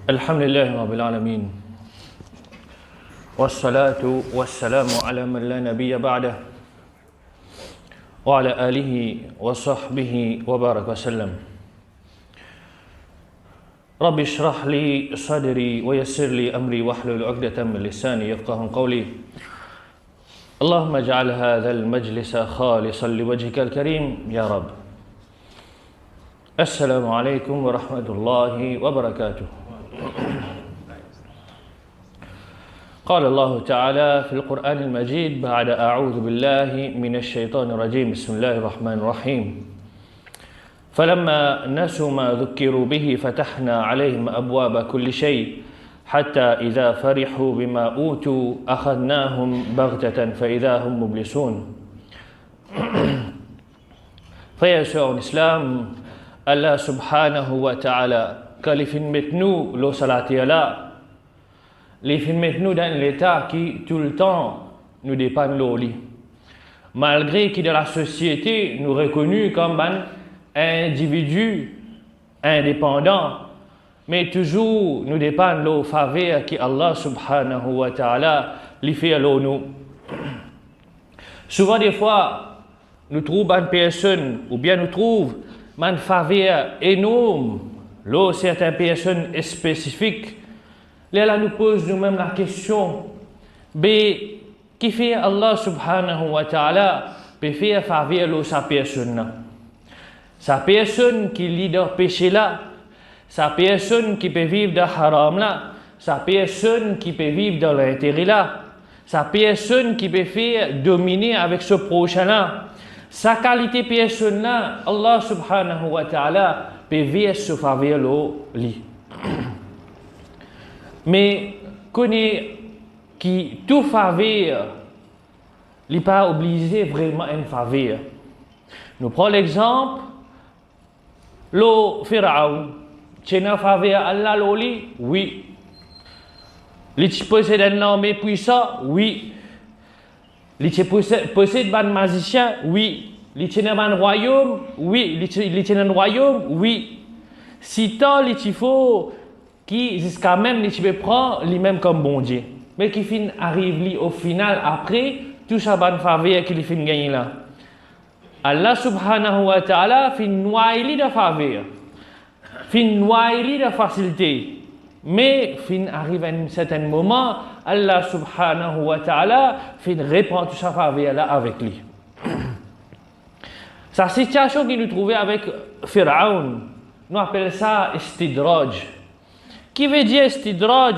الحمد لله رب العالمين والصلاة والسلام على من لا نبي بعده وعلى آله وصحبه وبارك وسلم رب اشرح لي صدري ويسر لي أمري واحلل عقدة من لساني يفقه قولي اللهم اجعل هذا المجلس خالصا لوجهك الكريم يا رب. السلام عليكم ورحمة الله وبركاته. قال الله تعالى في القرآن المجيد بعد أعوذ بالله من الشيطان الرجيم بسم الله الرحمن الرحيم فلما نسوا ما ذكروا به فتحنا عليهم أبواب كل شيء حتى إذا فرحوا بما أوتوا أخذناهم بغتة فإذا هم مبلسون. Frères et sœurs en islam, Allah subhanahu wa ta'ala, quand il fait nous le salati Allah, il fait nous dans l'état qui tout le temps nous dépend l'oli. Malgré que dans la société nous reconnus comme un individu indépendant, mais toujours nous dépend l'eau faveur qui Allah subhanahu wa ta'ala lui fait à nous. Souvent des fois, nous trouvons une personne ou bien nous trouvons une faveur énorme, l'eau certaines personnes spécifiques. Là, nous pose nous-mêmes la question, mais qui fait Allah subhanahu wa ta'ala peut faire faveur l'eau sa personne? Sa personne qui lit dans le péché là, sa personne qui peut vivre dans le haram là, sa personne qui peut vivre dans l'intérêt là, sa personne qui peut faire dominer avec ce prochain là, sa qualité personne là, Allah subhanahu wa ta'ala peut vivre ce faveur li. Mais connaît qui tout faveur, il n'est pas obligé vraiment une faveur. Nous prenons l'exemple, le Pharaon. Tu as faveur Allah l'oli? Oui. Tu possèdes un armée puissant? Oui. Tu possèdes un magicien? Oui. Tu as un royaume? Oui. Tu as un royaume? Oui. Si tant il faut qui jusqu'à même tu peux prendre lui-même comme bon Dieu. Mais qui fin arrive au final après tout ça bonne faveur qu'il fin gagner là. Allah subhanahu wa ta'ala fin noyer de faveur. Fin noyer de facilité. Mais fin arrive à un certain moment, Allah subhanahu wa ta'ala fin répond tout sa faveur là avec lui. Sa situation qu'il nous trouvait avec Pharaon, nous appelons ça istidraj. Qui veut dire istidraj?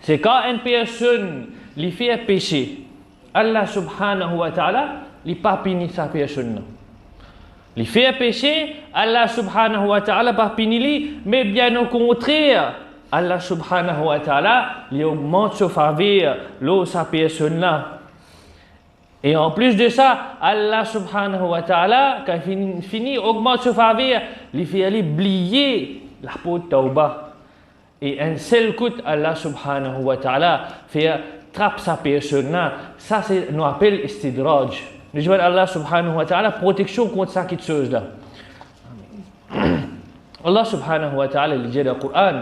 C'est quand une personne lui fait un péché, Allah subhanahu wa ta'ala lui pas puni sa personne. Il fait un péché, Allah subhanahu wa ta'ala pas puni lui, mais bien au contraire, Allah subhanahu wa ta'ala lui augmente sa faveur, sa personne là. Et en plus de ça, Allah subhanahu wa ta'ala, quand il finit augmente sa faveur, il fait aller oublier la peau de Tauba. Et un seul coup, Allah subhanahu wa ta'ala fait trappe sa personne là. Ça, c'est nous appelle istidraj. Nous demandons à Allah subhanahu wa ta'ala protection contre ça qui chose là. Allah subhanahu wa ta'ala il dit dans le Coran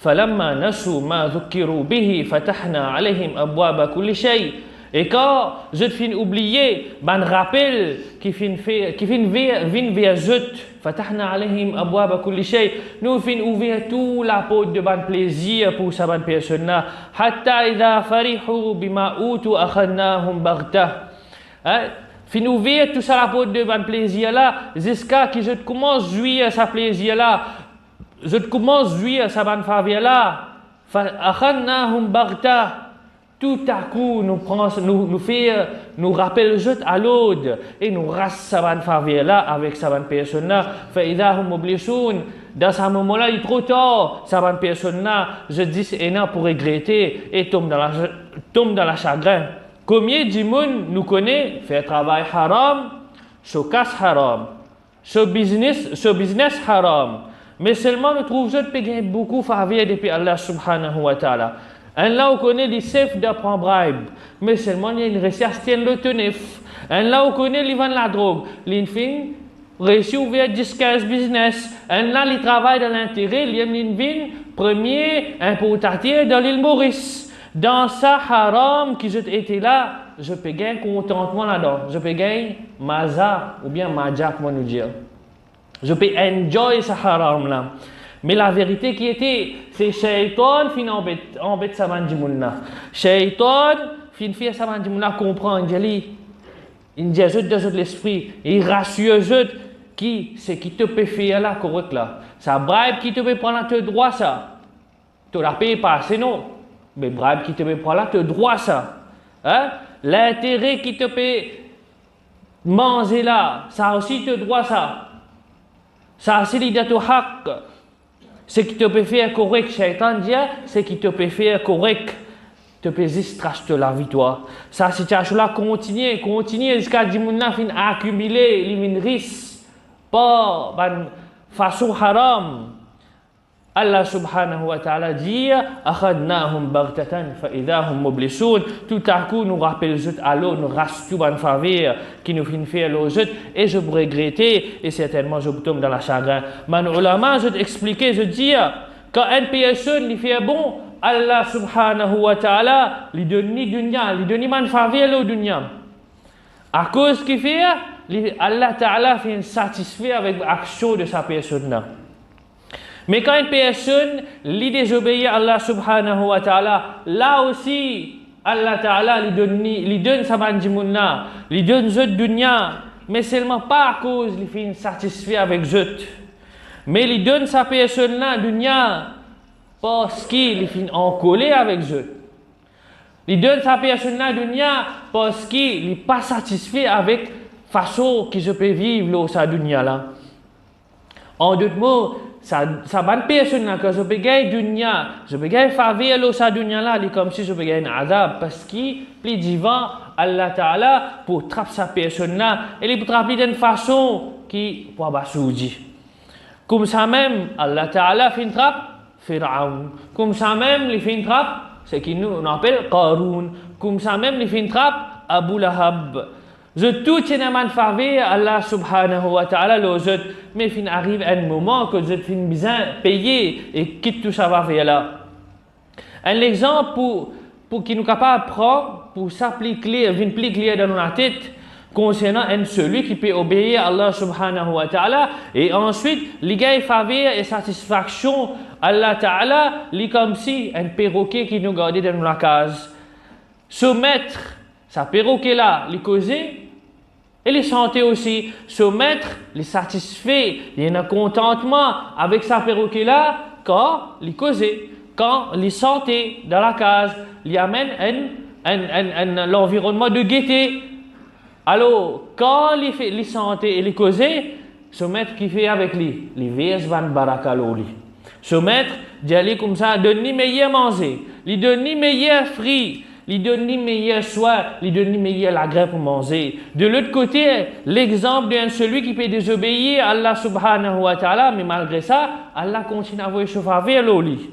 فَلَمَّا نَسُوا مَا ذُكِّرُوا بِهِ فَتَحْنَا عَلَيْهِمْ أَبْوَابَ كُلِّ شَيْءٍ. Et quand je fin oublié, ben rappel qui fin vin vers zut, fatahna alayhim abwaba kulli shay. Nous fin ouvert tout la porte de ban plaisir pour sa ban personne là. Hatta idha farihu bima utu akhadnahum baghta. Fin ouvert tout ça la porte de ban plaisir là, jusqu'à que je commence jouir sa plaisir là. Je commence jouir sa ban faveur là. Akhadnahum baghta. Tout à coup, nous rappelle juste à l'autre et nous rasse sa bonne faveur là avec sa bonne personne là. فَإِذَا هُمْ مُبْلِسُونَ. Dans ce moment-là, il est trop tard. Sa bonne personne là, je dis c'est énorme pour regretter et tombe dans la chagrin. Combien de monde nous connaît, fait travail haram, ce casse haram, ce business haram. Mais seulement nous trouvons que nous beaucoup faveur depuis Allah subhanahu wa ta'ala. Un là on connaît les chefs d'apprendre bribe, mais seulement il y a une recherche tienne le tenef. Un là on connaît les vend la drogue, l'infin réussi à ouvrir 10-15 business. Un là, il travaille dans l'intérêt, il y a une ville, premier importateur dans l'île Maurice. Dans ça, haram, qui j'étais là, je peux gagner contentement là-dedans. Je peux gagner maza, ou bien maja, comment nous dire. Je peux enjoy ce haram là. Mais la vérité qui était, c'est Shaitan qui embête sa mandimouna. Shaitan qui fait sa mandimouna comprendre, il dit de l'esprit, il rassure qui c'est qui te peut faire là correct là. Ça bribe qui te peut prendre te droit ça. Tu la payes pas, c'est non. Mais bribe qui te peut prendre là te droit ça. Hein? L'intérêt qui te peut manger là, ça aussi te droit ça. Ça c'est l'idée de haq. Ce qui te peut faire correct, Shaitan dit, c'est qui te peut faire correct. Te peut distracher la victoire. Ça, situation-là continue jusqu'à ce que fin accumuler les risques par façon haram. Allah subhanahu wa ta'ala dit akhadnahum baghtatan fa idahum mublisun. Tout à coup nous rappelle à l'eau nous rassure ban faveur qui nous fait faire l'eau et je vous regretter et certainement je vous tombe dans la chagrin. Man ulama je t'expliquer je dis quand une personne lui fait bon Allah subhanahu wa ta'ala lui donne ni dunya lui donne man faveur l'eau dunya à cause qu'il fait Allah ta'ala fait satisfait avec l'action de sa personne là. Mais quand une personne lui désobéit à Allah subhanahu wa ta'ala, là aussi, Allah ta'ala lui donne sa mandimouna, lui donne zut dunya, mais seulement pas à cause il fait satisfait avec zut. Mais il donne sa personne là dunya parce qu'il fait encollé avec zut. Il donne sa personne là dunya parce qu'il n'est pas satisfait avec façon qu'il se peut vivre sa dunya là. En d'autres mots, ça bonne personne là que je peux gagner dunya, je peux gagner faveur là sa dunya là, c'est comme si je peux gagner azab parce qu'il plus divin Allah Ta'ala pour trapper sa personne là, et il peut trapper d'une façon qui pour basoudi. Comme ça même Allah Ta'ala fait une trappe Pharaon. Comme ça même il fait une trappe, c'est qui nous appelle Qarun. Comme ça même il fait une trappe Abu Lahab. Je tout tiens à faveur Allah subhanahu wa ta'ala mais fin arrive un moment que je fin besoin payer et quitte tout ça va faire là. Un exemple pour qui nous capable prendre pour s'appliquer plus clair dans notre tête concernant celui qui peut obéir à Allah subhanahu wa ta'ala et ensuite les gars faveur et satisfaction Allah ta'ala li comme si un perroquet qui nous gardait dans la case. Soumettre sa perroquet là, les causer et les santé aussi. Soumettre, les satisfaire, il y a un contentement avec sa perroquet là quand les causer, quand les santé dans la case, il amène l'environnement de gaieté. Alors, quand les santé et les causer, soumettre qui fait avec lui, les vers van barakaloli. Soumettre, d'aller comme ça, donner meilleur manger, lui donner meilleur fruit. Il donne ni meilleur soin, il donne ni meilleur la graine pour manger. De l'autre côté, l'exemple de celui qui peut désobéir à Allah subhanahu wa ta'ala, mais malgré ça, Allah continue à avoir chauffer vers l'oli.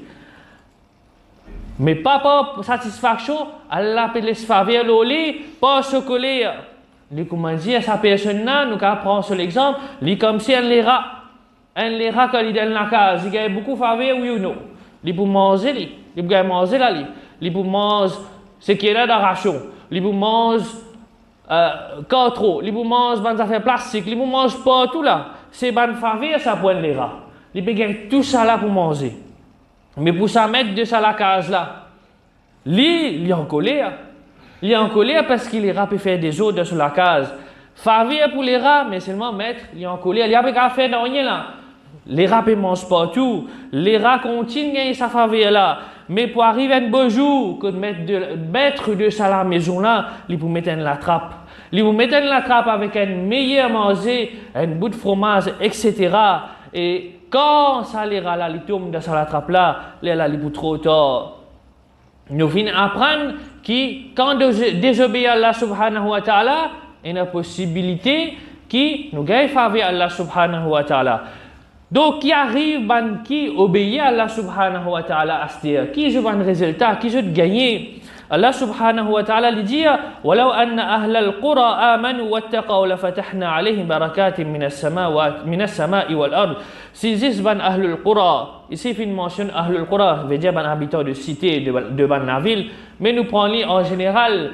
Mais pas pour satisfaction, Allah peut laisser faire vers l'oli, pas se coller. Il comment dire, sa personne là, nous prendre sur l'exemple, il comme si un lira quand il est dans la case, il gagne beaucoup de faveur, oui ou non. Il peut manger, il peut manger là, il peut manger ce qui est là dans la ration, les vous mangent trop, les vous mangent des affaires plastiques, les vous mangent pas tout là. C'est bonne faveur ça pour les rats. Les gagner tout ça là pour manger. Mais pour ça mettre de ça à la case là, il est en colère. Il est en colère parce qu'il les rats peut faire des ordres sur la case. Faveur pour les rats, mais seulement mettre, il est en colère. Il y a pas qu'à faire dans rien là. Les rats ne mangent pas tout. Les rats continuent à gagner sa faveur là. Mais pour arriver à un beau jour, que de mettre de ça à la maison là, ils vous mettent la trappe. Ils vous mettent la trappe avec un meilleur manger, un bout de fromage, etc. Et quand ça les rats là, ils tombent dans la trappe là, ils vous trop tard. Nous venons apprendre que quand désobéir à Allah subhanahu wa ta'ala, il y a une possibilité qui nous gagne faveur à Allah subhanahu wa ta'ala. Donc, qui arrive, qui obéit à Allah subhanahu wa ta'ala, qui je vois un résultat, qui je gagne. Allah subhanahu wa ta'ala lui dit walau anna ahlal qura amanu wattaqaw la fatahna alayhim barakatin minas sama'i wal ard. Si zis ban ahlul qura, ici il mentionne ahlul qura, veut dire ban habitants de cité, de ban la ville, mais nous prenons en général.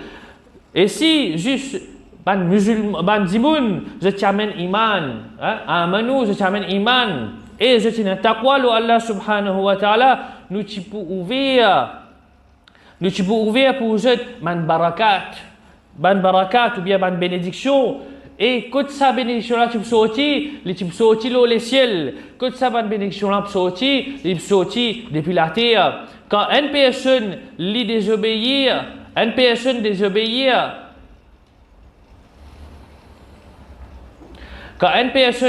Et si juste ban musulman, ban dimoun, je t'amène iman, amanu, je t'amène iman, et je t'amène taqwa, Allah subhanahu wa ta'ala, nous t'y pour ouvrir pour eux ban barakat ou bien ban bénédiction. Et quand sa bénédiction là tu peux sortir les ciels, quand sa bénédiction là tu peux sortir depuis la terre. Quand une personne lui désobéir, quand une personne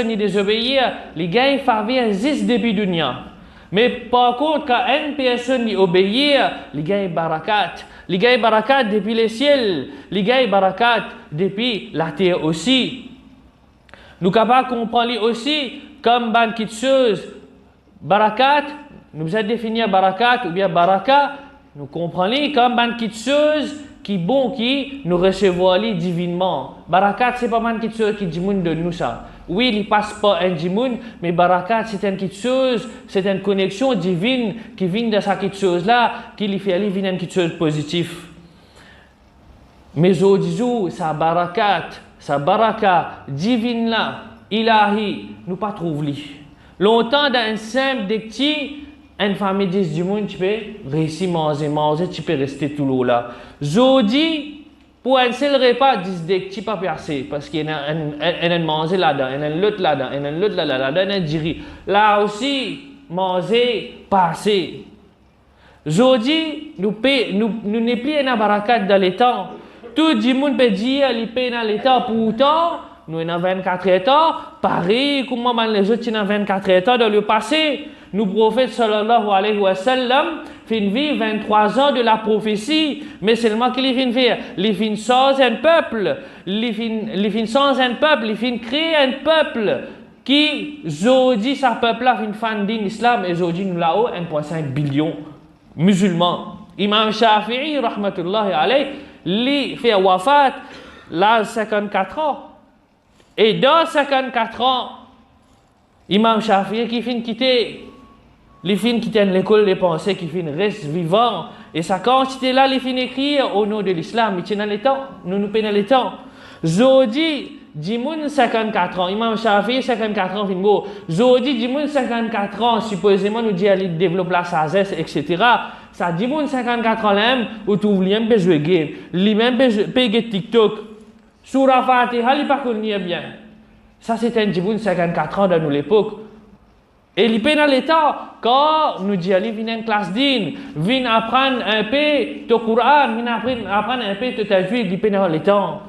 lui désobéir, les gars ils faveur juste depuis dunya. Mais par contre, quand une personne lui obéir, les gars ils barakat. Les gars ils barakat depuis les ciels, les gars ils barakat depuis la terre aussi. Nous capables comprendre aussi comme ban quelque chose barakat, nous avons défini barakat ou bien baraka, nous comprenons comme ban quelque chose qui bon qui nous recevoir divinement. Barakat c'est pas ban quelque chose qui dit de nous ça. Oui, il passe pas un djimoun, mais barakat c'est une quelque chose, c'est une connexion divine qui vient de cette quelque chose là, qui lui fait aller venir une quelque chose positif. Mais aujourd'hui, sa baraka divine là, ilahi, nous pas trouver. Longtemps dans un simple decti, une famille dit du monde, tu peux réussir manger, tu peux rester tout l'eau là. Aujourd'hui, pour un seul repas, 10 decti pas percé, parce qu'il y a un manger là-dedans, il y a un l'autre là-dedans, il y a un l'autre là-dedans, il y a un diri. Là aussi, manger, passer. Aujourd'hui, nous n'est plus un barakat dans les temps. Tout le monde peut dire qu'il paye dans les temps. Pourtant, nous avons 24 heures. Pareil, comment les autres ont 24 heures dans le passé. Nous, prophète sallallahu alayhi wa sallam, fin vie 23 ans de la prophétie. Mais seulement qu'il fin faire. Il fin sans un peuple. Il fin sans un peuple. Il fin créer un peuple qui, aujourd'hui, ce peuple-là fin fan din l'islam. Et aujourd'hui, nous là-haut, 1,5 billion musulmans. Imam Shafi'i, rahmatullahi alayhi, lui fait wafat l'âge 54 ans. Et dans 54 ans, Imam Shafi'i qui finit quitter l'école des pensées, qui finit reste vivant. Et sa quantité là, il finit écrire au nom de l'islam. Il tient dans les temps, nous payons les temps. Zodi, Dimoun 54 ans, Imam Shafi'i 54 ans, fin beau. Zodi, Dimoun 54 ans, supposément nous dit qu'il développe la sagesse, etc. Ça dit bon 54 ans là, ou tu oublies même jouer game, lui-même payer TikTok. Surah Fatiha, il pas connaît bien. Ça c'est un djiboun 54 ans dans nous l'époque. Et il paye dans l'état quand nous dit allez venir en classe din, viens apprendre un peu le Coran, viens apprendre un peu de tajwid, il paye dans l'état.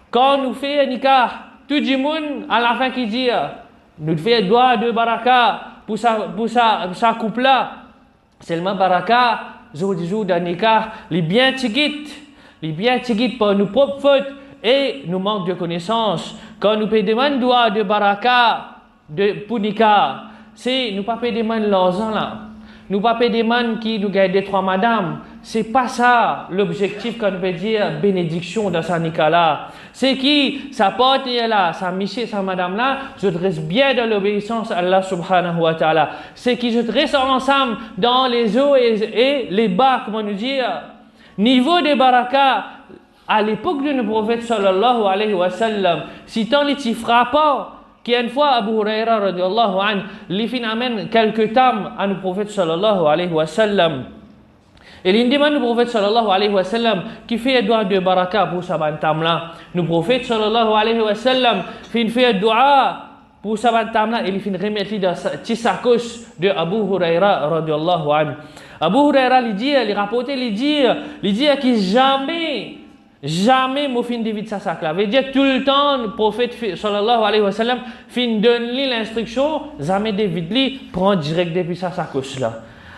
Quand nous fait nikah, tout djimoun à la fin qui dit nous fait doigt de baraka pour sa couple là. Seulement baraka jour d'un nikah, les bien tigit pour nos propres fautes et nous manque de connaissances. Quand nous demandons doigt de baraka pour nikah, c'est nous pas demander l'argent là. Nous pas demander qui nous gagne deux trois madame. C'est pas ça l'objectif quand on peut dire bénédiction dans sa nikah là. C'est qui sa porte est là, sa monsieur, sa madame là, je reste bien dans l'obéissance à Allah subhanahu wa ta'ala. C'est qui je reste ensemble dans les hauts et les bas, comment nous dire. Niveau de baraka, à l'époque de notre prophète sallallahu alayhi wa sallam, si tant les t'y frappent pas, qui une fois Abu Huraira radiallahu anhu, les fin amène quelques tam à notre prophète sallallahu alayhi wa sallam. Et il demande au prophète sallallahu alayhi wa sallam qui fait un doigt de baraka pour sa bantam là. Le prophète sallallahu alayhi wa sallam fait un doigt pour sa bantam là et il fait remettre dans sa sacoche de Abu Huraira radiallahu anhu. Abu Huraira lui dit, il rapporte, il dit que jamais mon fin de vie de sa sac là. Veut dire tout le temps le prophète sallallahu alayhi wa sallam fin donne lui l'instruction, jamais David lui prend direct depuis sa sacoche là.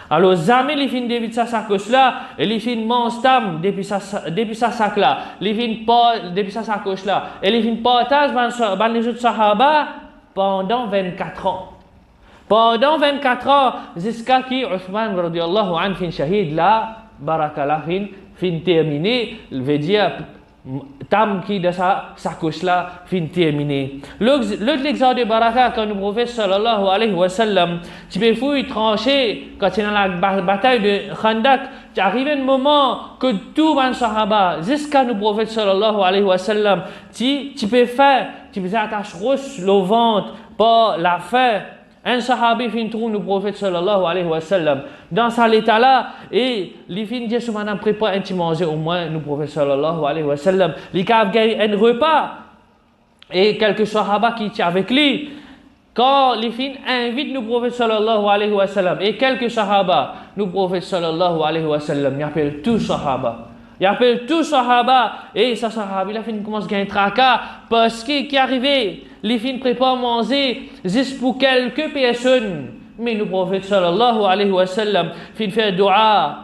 Alors, jamais les fins de sa sacoche là, et les fins monstam depuis sa sac là, les fins pas depuis sa sacoche là, et les fins partage dans les autres sahaba pendant 24 ans. Pendant 24 ans, jusqu'à qui Uthman radiallahu anhu fin shahid là, baraka là fin terminé, il veut dire tam qui de sa couche là fin terminé. L'autre exemple de baraka quand le prophète sallallahu alayhi wa sallam, tu peux fouiller trancher quand tu es dans la bataille de Khandak, tu arrives un moment que tout les sahaba jusqu'à le prophète sallallahu alayhi wa sallam, tu peux faire, tu peux attacher le ventre par la faim. Un sahabi fin trouve le prophète sallallahu alayhi wa sallam dans cet état-là et il fin dit souvent prépare un petit manger au moins le prophète sallallahu alayhi wa sallam. Il a gagné un repas et quelques sahaba qui étaient avec lui. Quand il fin invite le prophète sallallahu alayhi wa sallam et quelques sahaba, le prophète sallallahu alayhi wa sallam, il appelle tous sahaba. Il appelle tous sahaba et sa sahaba, il a fin commence à gagner un tracas parce qu'il est arrivé. Les filles préparent manger juste pour quelques personnes. Mais le prophète sallallahu alayhi wa sallam fait faire dua,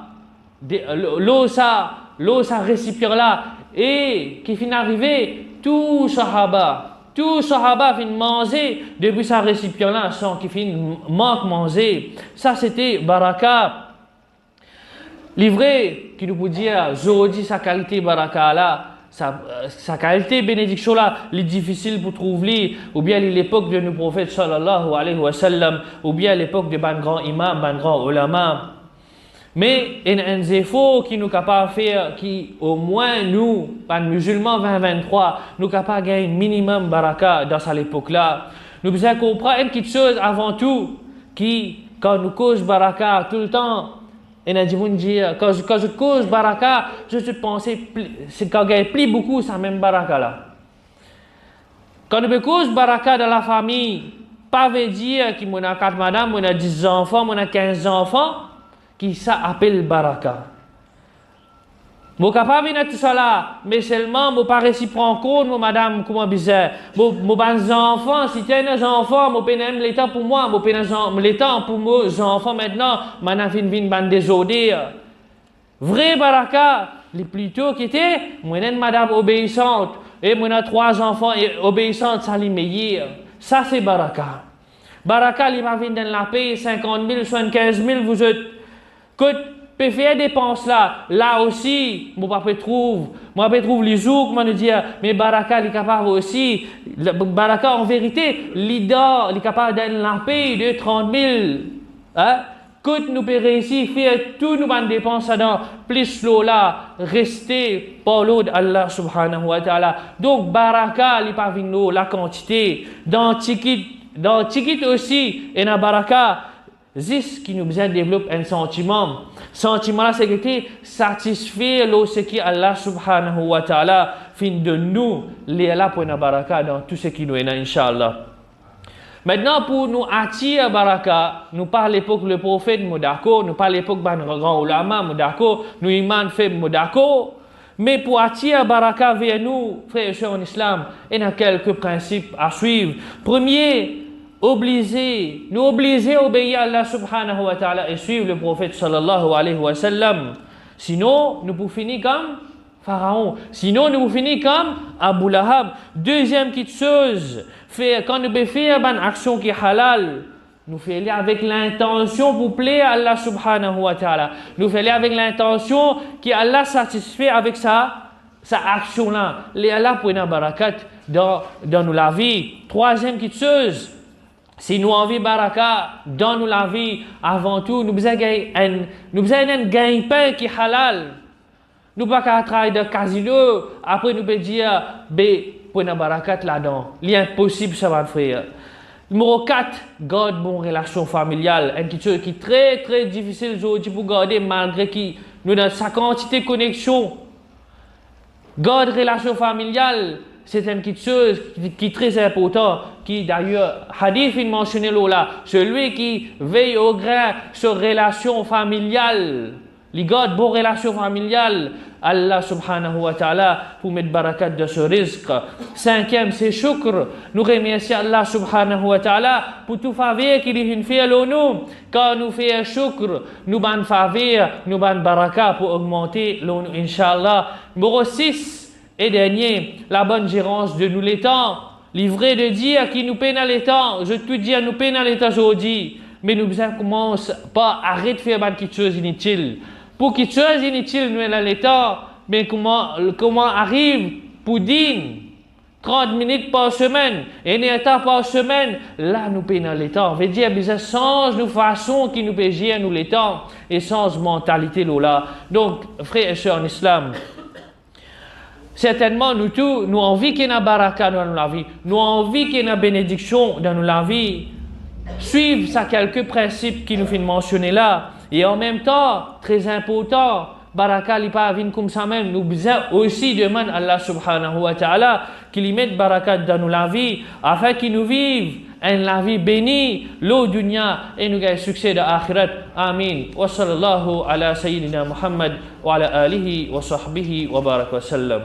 l'eau ça récipient là, et qui finit arriver, tout sahaba fin manger depuis sa récipient là sans qu'il finisse manque manger. Ça c'était baraka. Livré qui nous peut dire aujourd'hui sa qualité baraka là. Sa qualité bénédiction là, il est difficile pour trouver, ou bien l'époque de nos prophètes sallallahu alayhi wa sallam, ou bien l'époque de ban grand imam, ban grand ulama. Mais il y a un effort qui nous capable de faire, qui au moins nous, ban musulmans 2023, nous capable de gagner un minimum baraka dans cette époque là. Nous devons comprendre une petite chose avant tout, qui quand nous cause baraka tout le temps. Et on a dit, quand je cause baraka, je te pensais, c'est quand il plie beaucoup, ça même baraka là. Quand on cause baraka dans la famille, pas veut dire qu'il y a 4 madame, il y a 10 enfants, il y a 15 enfants, qui ça appelle baraka. Mon capable de tout ça là, mais seulement, mon pas réussi prendre compte, mon madame, comment bizarre. Mon enfants, si tu as des enfants, mon pénème l'état pour moi, mon pénème l'état pour mes enfants maintenant, maintenant, fin ban désordre. Vrai baraka, les plus tôt qui était, moi, une madame obéissante, et moi, 3 enfants obéissantes, ça les meilleur. Ça, c'est baraka. Baraka, il va venir dans la paix, 50 000, 75 000, vous êtes, écoute, peut faire des dépenses là aussi, moi peut trouve les jours, moi dire, mais baraka il est capable aussi, baraka en vérité, il est capable d'être la paix de 30 000, hein? Que nous peut réussir faire tout nous bonnes dépenses dans plus l'eau là, rester par l'eau d'Allah subhanahu wa ta'ala. Donc baraka il pas nous la quantité, dans tikit aussi, et dans baraka. C'est qui nous besoin de développer un sentiment. Sentiment là, c'est que satisfaire ce qui Allah subhanahu wa ta'ala fin de nous, les là pour une baraka dans tout ce qui nous est là, Inch'Allah. Maintenant, pour nous attirer baraka, nous par l'époque le prophète Modako, nous par l'époque ban grand ulama Modako, nous imam fait Modako. Mais pour attirer baraka vers nous, frères et sœurs en islam, il y a quelques principes à suivre. Premier, nous obliger à obéir à Allah subhanahu wa ta'ala et suivre le prophète sallallahu alayhi wa sallam. Sinon, nous pouvons finir comme Pharaon. Sinon, nous pouvons finir comme Abu Lahab. Deuxième petite chose, quand nous faisons une action qui est halal, nous faisons avec l'intention pour plaire à Allah subhanahu wa ta'ala. Nous faisons avec l'intention qu'Allah satisfait avec sa action-là. Les Allah pour une barakat dans la vie. Troisième petite chose, si nous avons baraka dans la vie, avant tout, nous avons un gagne-pain qui est halal. Nous ne pouvons pas travailler de casino, après nous pouvons dire, pour une barakat là-dedans. Il est impossible, ça va faire. Numéro 4, garde bonne relation familiale. Une chose qui est très très difficile aujourd'hui pour garder, malgré que nous avons sa quantité de connexion. Garde relation familiale. C'est une petite chose qui est très importante, qui d'ailleurs, hadith il mentionné là, celui qui veille au grain sur relation familiale, il garde bonne relation familiale, Allah subhanahu wa ta'ala pour mettre barakat de ce risque. Cinquième, c'est shukr. Nous remercions Allah subhanahu wa ta'ala pour tout faveur qu'il a fait à nous. Quand nous faisons shukr, nous ban faveur, nous ban barakat pour augmenter l'onu, inshallah. Numéro 6. Et dernier, la bonne gérance de nous les temps. Livré de dire qui nous pénale les temps. Je te dis, nous pénale les temps aujourd'hui. Mais nous commence pas arrêter de faire des choses inutiles. pour qu'il soit inutile nous dans l'état, mais comment arrive pour dire 30 minutes par semaine, et un état par semaine, là nous payons l'état. On veut dire, ça change nos façons qui nous payent nous l'état, et change mentalité là. Donc, frères et sœurs en islam, certainement nous tous, nous avons envie qu'il y ait une baraka dans la vie, nous avons envie qu'il y ait une bénédiction dans la vie. Suivre ça quelques principes qui nous viennent mentionner là, et en même temps, très important, baraka n'est pas venir comme ça même. Nous besoin aussi demander à Allah subhanahu wa ta'ala qu'il mette baraka dans la vie afin qu'il nous vive une vie bénie, l'eau dunya et nous gagne succès de akhirat. Amin. Wa sallallahu ala sayyidina Muhammad wa ala alihi wa sahbihi wa barak wa sallam.